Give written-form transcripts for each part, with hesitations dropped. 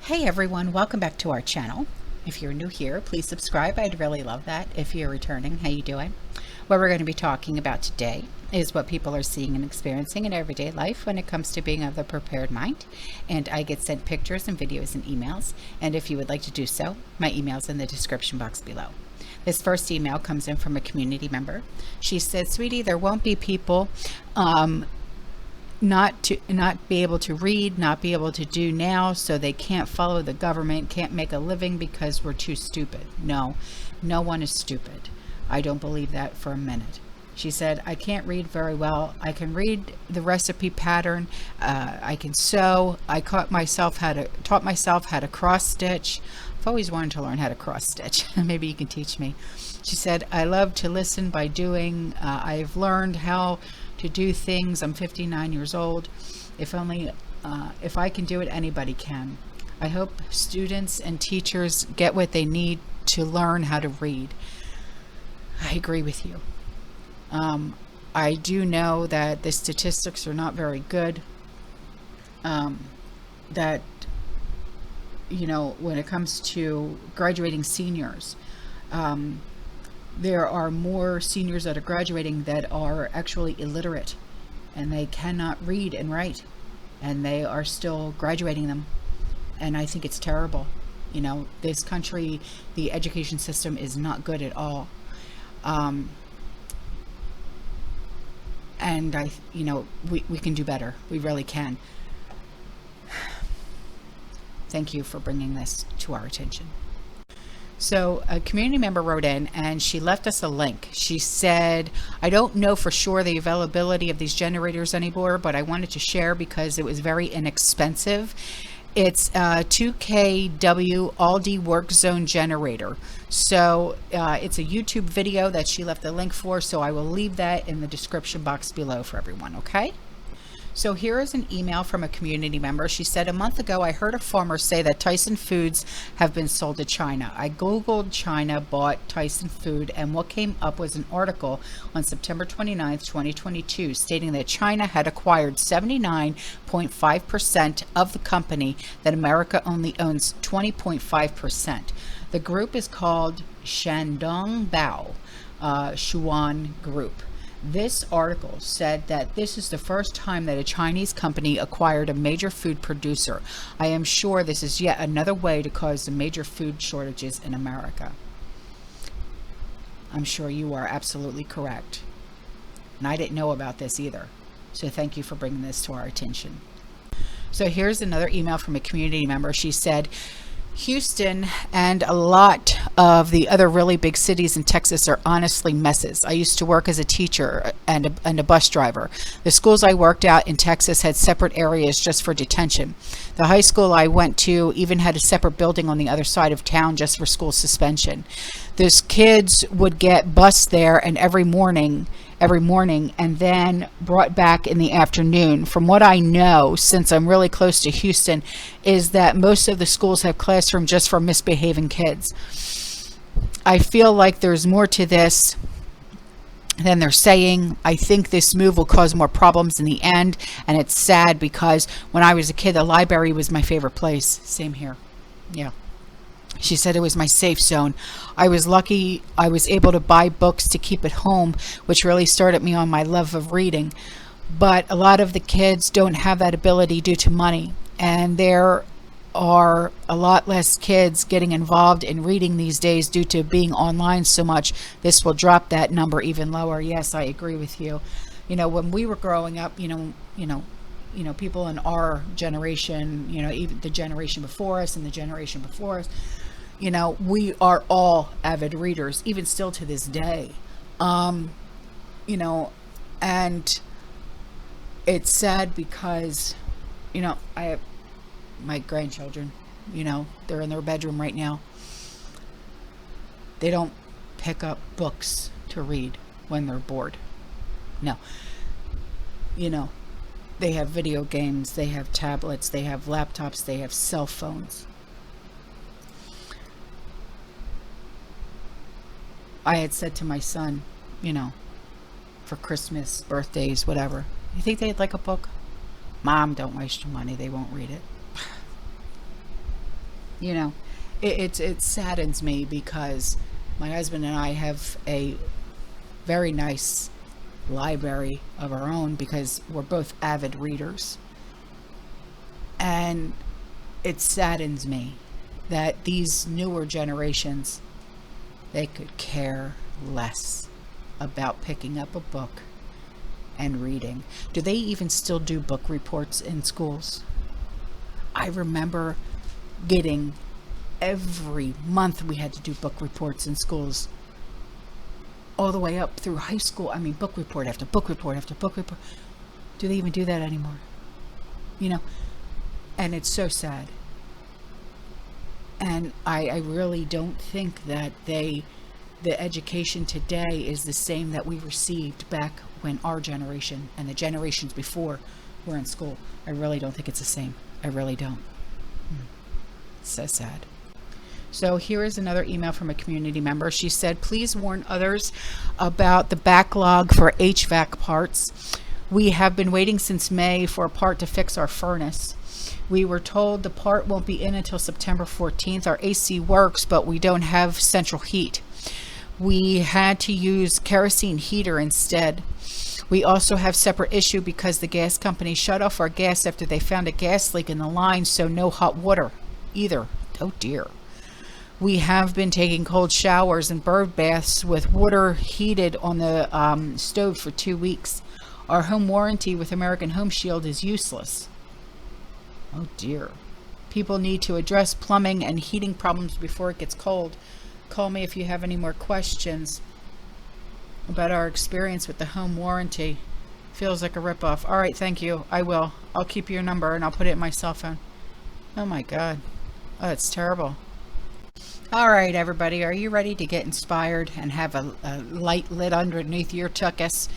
Hey everyone, welcome back to our channel. If you're new here, please subscribe. I'd really love that. If you're returning, how you doing? What we're going to be talking about today is what people are seeing and experiencing in everyday life when it comes to being of the prepared mind. And I get sent pictures and videos and emails. And if you would like to do so, my email's in the description box below. This first email comes in from a community member. She said, "Sweetie, there won't be people not be able to read, not be able to do now, so they can't follow the government, can't make a living because we're too stupid." No one is stupid. I don't believe that for a minute. She said, "I can't read very well. I can read the recipe pattern. I can sew. I taught myself how to cross stitch. I've always wanted to learn how to cross stitch. Maybe you can teach me." She said, "I love to listen by doing. I've learned how to do things. I'm 59 years old. If I can do it, anybody can. I hope students and teachers get what they need to learn how to read." I agree with you. I do know that the statistics are not very good. That, when it comes to graduating seniors, there are more seniors that are graduating that are actually illiterate and they cannot read and write, and they are still graduating them. And I think it's terrible. This country, the education system is not good at all. And we can do better. We really can. Thank you for bringing this to our attention. So a community member wrote in and she left us a link. She said, "I don't know for sure the availability of these generators anymore, but I wanted to share because it was very inexpensive. It's a 2kW Aldi Work Zone generator." So it's a YouTube video that she left the link for, so I will leave that in the description box below for everyone, okay? So here is an email from a community member. She said, "A month ago, I heard a farmer say that Tyson foods have been sold to China. I Googled China bought Tyson food, and what came up was an article on September 29th, 2022, stating that China had acquired 79.5% of the company, that America only owns 20.5%. The group is called Shandong Bao Xuan Group. This article said that this is the first time that a Chinese company acquired a major food producer. I am sure this is yet another way to cause the major food shortages in America." I'm sure you are absolutely correct. And I didn't know about this either. So thank you for bringing this to our attention. So here's another email from a community member. She said, "Houston and a lot of the other really big cities in Texas are honestly messes. I used to work as a teacher and a bus driver. The schools I worked at in Texas had separate areas just for detention. The high school I went to even had a separate building on the other side of town just for school suspension. Those kids would get bused there and every morning and then brought back in the afternoon. From what I know, since I'm really close to Houston, is that most of the schools have classrooms just for misbehaving kids. I feel like there's more to this than they're saying. I think this move will cause more problems in the end, and it's sad because when I was a kid, the library was my favorite place." Same here. Yeah. She said, "It was my safe zone. I was lucky I was able to buy books to keep at home, which really started me on my love of reading. But a lot of the kids don't have that ability due to money, and there are a lot less kids getting involved in reading these days due to being online so much. This will drop that number even lower." Yes, I agree with you. When we were growing up, people in our generation, even the generation before us and the generation before us, we are all avid readers, even still to this day. And it's sad because, I have my grandchildren, they're in their bedroom right now. They don't pick up books to read when they're bored. No. They have video games, they have tablets, they have laptops, they have cell phones. I had said to my son, for Christmas, birthdays, whatever, "You think they'd like a book?" "Mom, don't waste your money. They won't read it." You know, it saddens me because my husband and I have a very nice library of our own because we're both avid readers. And it saddens me that these newer generations, they could care less about picking up a book and reading. Do they even still do book reports in schools? I remember getting, every month we had to do book reports in schools, all the way up through high school. I mean, book report after book report after book report. Do they even do that anymore? You know, and it's so sad. And I really don't think that the education today is the same that we received back when our generation and the generations before were in school. I really don't think it's the same. I really don't. It's so sad. So here is another email from a community member. She said, please warn others about the backlog for HVAC parts. We have been waiting since May for a part to fix our furnace. We were told the part won't be in until September 14th. Our AC works, but we don't have central heat. We had to use kerosene heater instead. We also have separate issue because the gas company shut off our gas after they found a gas leak in the line, so no hot water either. Oh dear. We have been taking cold showers and bird baths with water heated on the stove for 2 weeks. Our home warranty with American Home Shield is useless. Oh dear. People need to address plumbing and heating problems before it gets cold. Call me if you have any more questions about our experience with the home warranty. Feels like a ripoff. All right, thank you. I will. I'll keep your number and I'll put it in my cell phone. Oh my God. Oh, it's terrible. All right, everybody. Are you ready to get inspired and have a light lit underneath your tuchus?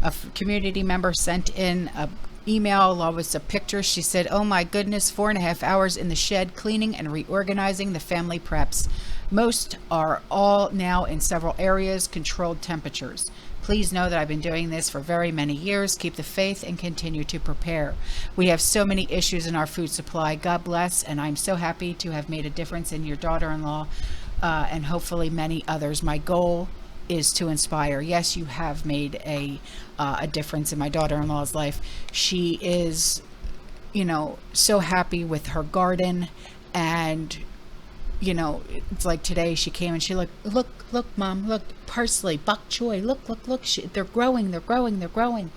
A community member sent in a email along with some pictures. She said, oh my goodness, 4.5 hours in the shed cleaning and reorganizing the family preps. Most are all now in several areas, controlled temperatures. Please know that I've been doing this for very many years. Keep the faith and continue to prepare. We have so many issues in our food supply. God bless, and I'm so happy to have made a difference in your daughter-in-law and hopefully many others. My goal is to inspire. Yes, you have made a difference in my daughter-in-law's life. She is, you know, so happy with her garden, and you know, it's like today she came and she look, mom, look, parsley, bok choy, look, they're growing.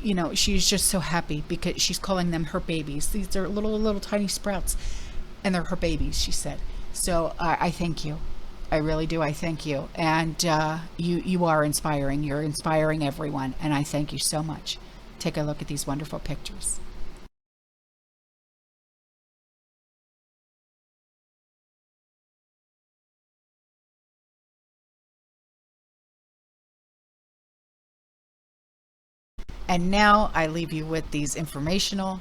You know, she's just so happy because she's calling them her babies. These are little tiny sprouts, and they're her babies, she said. So I thank you. I really do. I thank you. And you are inspiring. You're inspiring everyone. And I thank you so much. Take a look at these wonderful pictures. And now I leave you with these informational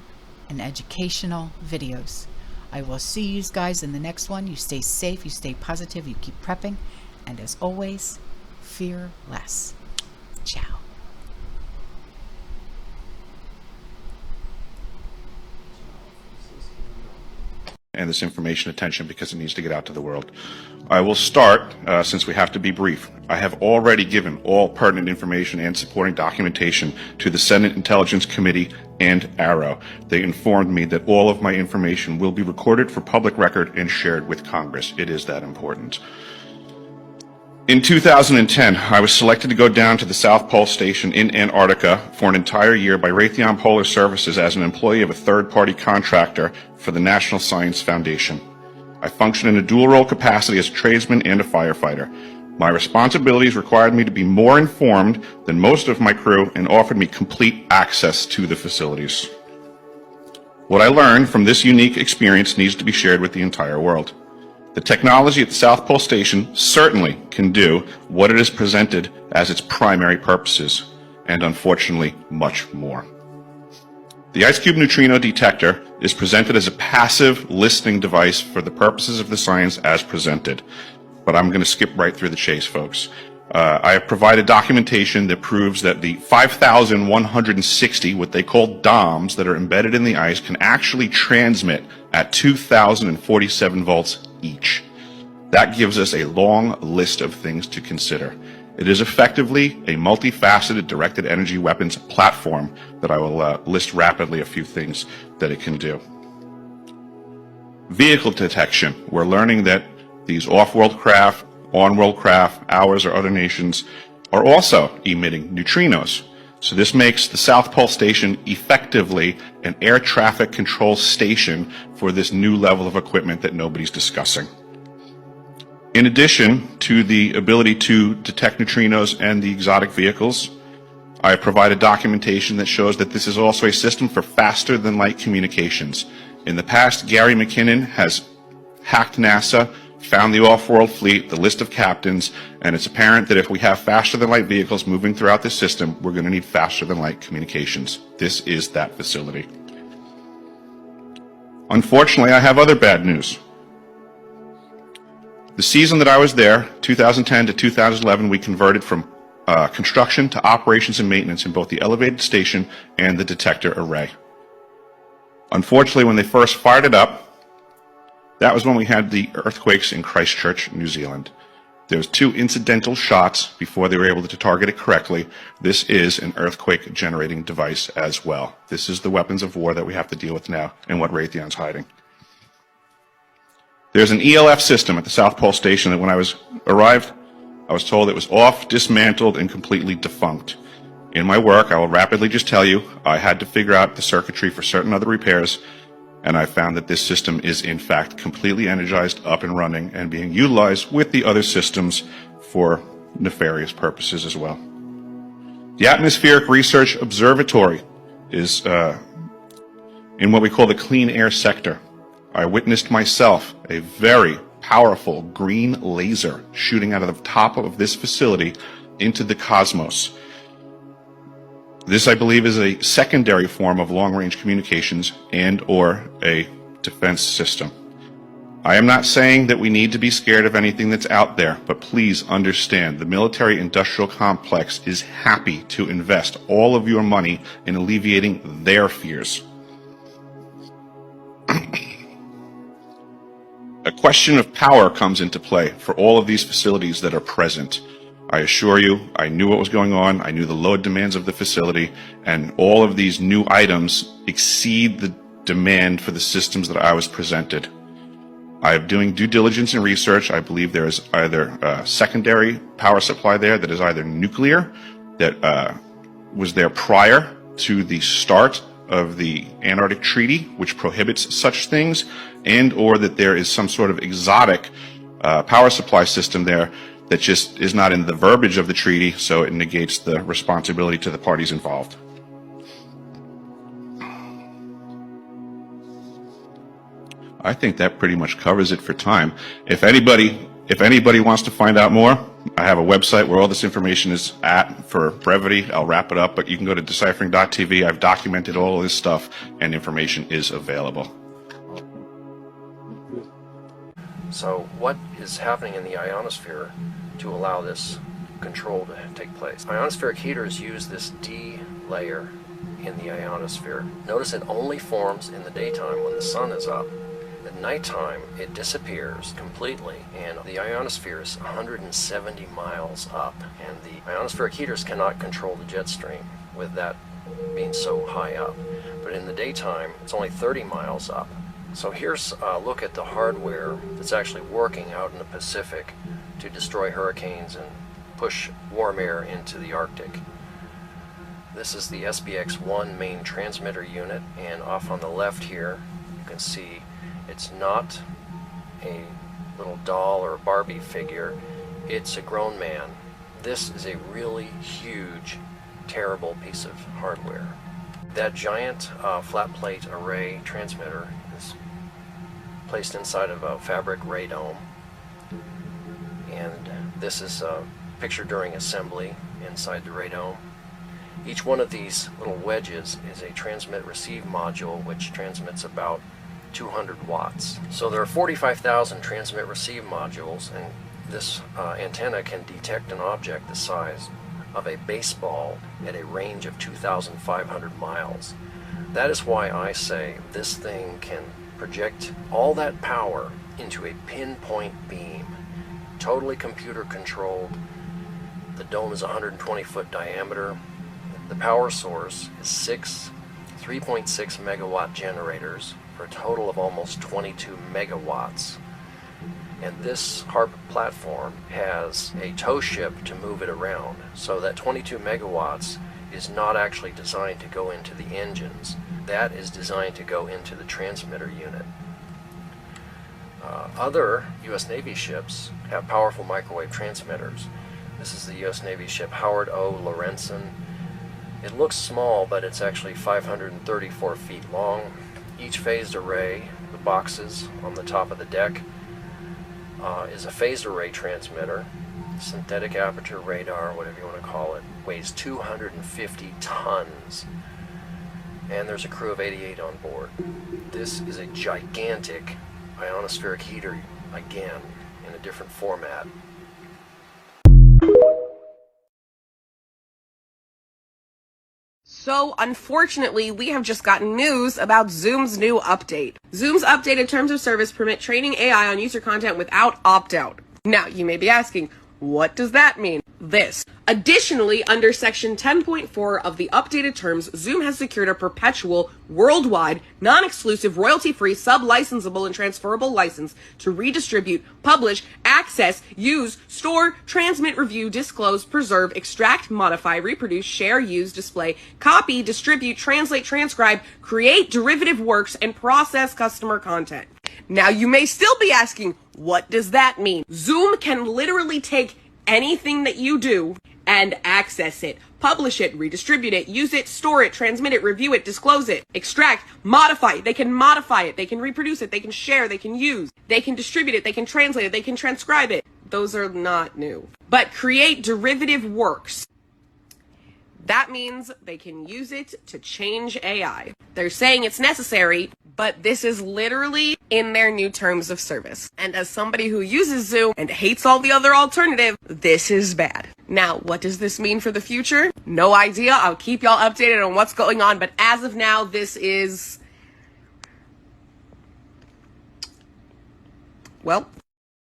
and educational videos. I will see you guys in the next one. You stay safe, you stay positive, you keep prepping, and as always, fear less. Ciao. And this information attention because it needs to get out to the world. I will start, since we have to be brief. I have already given all pertinent information and supporting documentation to the Senate Intelligence Committee and ARROW. They informed me that all of my information will be recorded for public record and shared with Congress. It is that important. In 2010, I was selected to go down to the South Pole Station in Antarctica for an entire year by Raytheon Polar Services as an employee of a third-party contractor for the National Science Foundation. I function in a dual-role capacity as a tradesman and a firefighter. My responsibilities required me to be more informed than most of my crew and offered me complete access to the facilities. What I learned from this unique experience needs to be shared with the entire world. The technology at the South Pole Station certainly can do what it is presented as its primary purposes, and unfortunately, much more. The Ice Cube Neutrino Detector is presented as a passive listening device for the purposes of the science as presented. But I'm going to skip right through the chase, folks. I have provided documentation that proves that the 5,160, what they call DOMs, that are embedded in the ice can actually transmit at 2,047 volts each. That gives us a long list of things to consider. It is effectively a multifaceted directed energy weapons platform that I will list rapidly a few things that it can do. Vehicle detection. We're learning that these off-world craft, on-world craft, ours or other nations, are also emitting neutrinos. So this makes the South Pole Station effectively an air traffic control station for this new level of equipment that nobody's discussing. In addition to the ability to detect neutrinos and the exotic vehicles, I have provided documentation that shows that this is also a system for faster than light communications. In the past, Gary McKinnon has hacked NASA, found the off-world fleet, the list of captains, and it's apparent that if we have faster than light vehicles moving throughout the system, we're going to need faster than light communications. This is that facility. Unfortunately, I have other bad news. The season that I was there, 2010 to 2011, we converted from construction to operations and maintenance in both the elevated station and the detector array. Unfortunately, when they first fired it up, that was when we had the earthquakes in Christchurch, New Zealand. There was 2 incidental shots before they were able to target it correctly. This is an earthquake generating device as well. This is the weapons of war that we have to deal with now and what Raytheon's hiding. There's an ELF system at the South Pole Station that when I arrived, I was told it was off, dismantled, and completely defunct. In my work, I will rapidly just tell you, I had to figure out the circuitry for certain other repairs, and I found that this system is in fact completely energized, up and running, and being utilized with the other systems for nefarious purposes as well. The Atmospheric Research Observatory is in what we call the clean air sector. I witnessed myself a very powerful green laser shooting out of the top of this facility into the cosmos. This, I believe, is a secondary form of long-range communications and or a defense system. I am not saying that we need to be scared of anything that's out there, but please understand the military-industrial complex is happy to invest all of your money in alleviating their fears. A question of power comes into play for all of these facilities that are present. I assure you, I knew what was going on, I knew the load demands of the facility, and all of these new items exceed the demand for the systems that I was presented. I am doing due diligence and research. I believe there is either a secondary power supply there that is either nuclear, that was there prior to the start of the Antarctic Treaty, which prohibits such things, and or that there is some sort of exotic power supply system there that just is not in the verbiage of the treaty, so it negates the responsibility to the parties involved. I think that pretty much covers it for time. If anybody wants to find out more, I have a website where all this information is at. For brevity, I'll wrap it up, but you can go to deciphering.tv. I've documented all of this stuff, and information is available. So what is happening in the ionosphere to allow this control to take place? Ionospheric heaters use this D layer in the ionosphere. Notice it only forms in the daytime when the sun is up. At nighttime, it disappears completely, and the ionosphere is 170 miles up, and the ionospheric heaters cannot control the jet stream with that being so high up. But in the daytime, it's only 30 miles up. So here's a look at the hardware that's actually working out in the Pacific to destroy hurricanes and push warm air into the Arctic. This is the SBX-1 main transmitter unit, and off on the left here you can see it's not a little doll or Barbie figure, it's a grown man. This is a really huge, terrible piece of hardware. That giant flat plate array transmitter is placed inside of a fabric radome, and this is a picture during assembly inside the radome. Each one of these little wedges is a transmit-receive module which transmits about 200 watts. So there are 45,000 transmit-receive modules, and this antenna can detect an object the size of a baseball at a range of 2,500 miles. That is why I say this thing can project all that power into a pinpoint beam, totally computer controlled. The dome is 120-foot diameter. The power source is 3.6 megawatt generators for a total of almost 22 megawatts. And this HARP platform has a tow ship to move it around, so that 22 megawatts is not actually designed to go into the engines. That is designed to go into the transmitter unit. Other U.S. Navy ships have powerful microwave transmitters. This is the U.S. Navy ship Howard O. Lorenzen. It looks small, but it's actually 534 feet long. Each phased array, the boxes on the top of the deck, is a phased array transmitter. Synthetic aperture radar, whatever you want to call it, weighs 250 tons. And there's a crew of 88 on board. This is a gigantic ionospheric heater, again, in a different format. So, unfortunately, we have just gotten news about Zoom's new update. Zoom's updated terms of service permit training AI on user content without opt-out. Now, you may be asking, what does that mean? This. Additionally, under Section 10.4 of the updated terms, Zoom has secured a perpetual, worldwide, non-exclusive, royalty-free, sub-licensable, and transferable license to redistribute, publish, access, use, store, transmit, review, disclose, preserve, extract, modify, reproduce, share, use, display, copy, distribute, translate, transcribe, create derivative works, and process customer content. Now, you may still be asking, what does that mean? Zoom can literally take anything that you do and access it, publish it, redistribute it, use it, store it, transmit it, review it, disclose it, extract, modify. They can modify it, they can reproduce it, they can share, they can use, they can distribute it, they can translate it, they can transcribe it. Those are not new. But create derivative works. That means they can use it to change AI. They're saying it's necessary, but this is literally in their new terms of service. And as somebody who uses Zoom and hates all the other alternatives, this is bad. Now, what does this mean for the future? No idea. I'll keep y'all updated on what's going on, but as of now, this is, well,